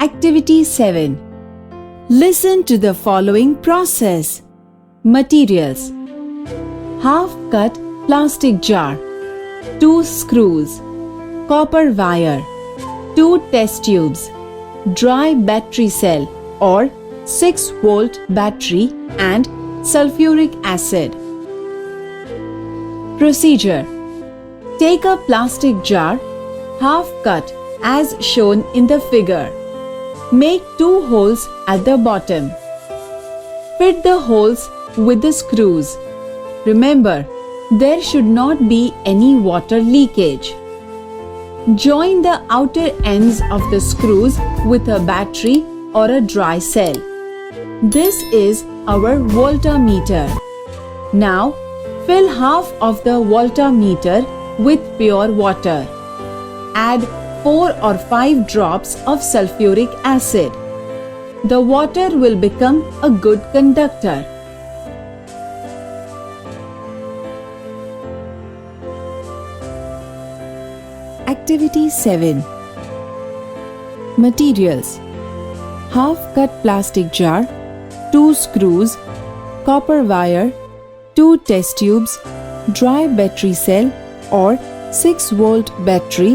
Activity-7. Listen to the following process. Materials: half-cut plastic jar, 2 screws, copper wire, 2 test tubes, dry battery cell or 6-volt battery and sulfuric acid. Procedure: take a plastic jar, half cut as shown in the figure. Make 2 holes at the bottom. Fit the holes with the screws. Remember, there should not be any water leakage. Join the outer ends of the screws with a battery or a dry cell. This is our voltmeter. Now, fill half of the voltmeter with pure water. Add 4 or 5 drops of sulfuric acid. The water will become a good conductor. Activity-7. Materials: half-cut plastic jar, 2 screws, copper wire, 2 test tubes, dry battery cell or 6-volt battery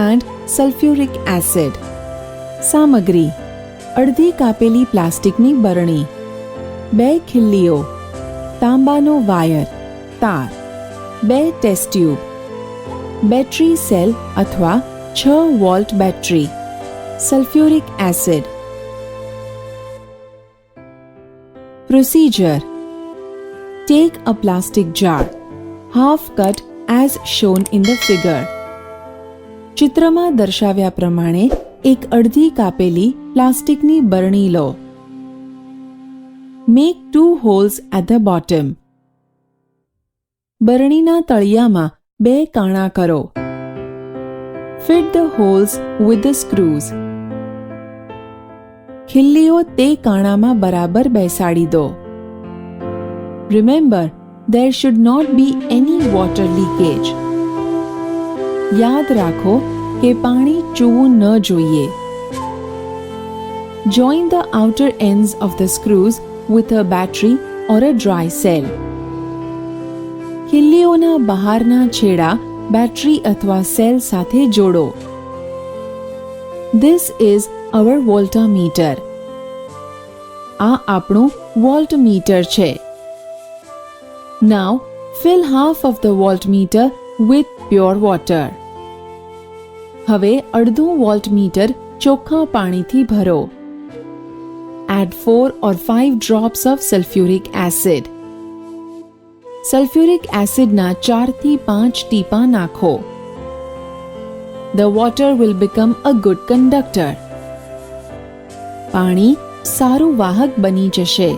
and sulfuric acid. સામગ્રી: અડધી કાપેલી પ્લાસ્ટિકની બરણી, 2 ખિલ્લીઓ, તાંબાનો wire, તાર, 2 test tube, battery cell અથવા 6 volt battery, sulphuric acid. Procedure: take a plastic jar, half cut as shown in the figure. ચિત્રમાં દર્શાવ્યા પ્રમાણે એક અડધી કાપેલી પ્લાસ્ટિકની બરણી લો. Make 2 holes at the bottom. બરણીના તળિયામાં 2 કાણા કરો. Fit the holes with the screws. ખિલ્લીઓ તે કાણામાં બરાબર બેસાડી દો. Remember, there should not be any water leakage. યાદ રાખો કે પાણી ચૂવું ન જોઈએ. Join the outer ends of the screws with a battery or a dry cell. ખિલ્લીઓના બહારના છેડા બેટરી અથવા સેલ સાથે જોડો. This is our voltmeter. આ આપણું voltmeter છે. Now, fill half of the voltmeter with pure water. હવે અડધું વોલ્ટમીટર ચોખ્ખા પાણીથી ભરો. Add 4 or 5 drops of sulfuric acid. Sulphuric એસિડના 4 થી 5 ટીપાં નાખો. The water will become a good conductor. પાણી સારું વાહક બની જશે.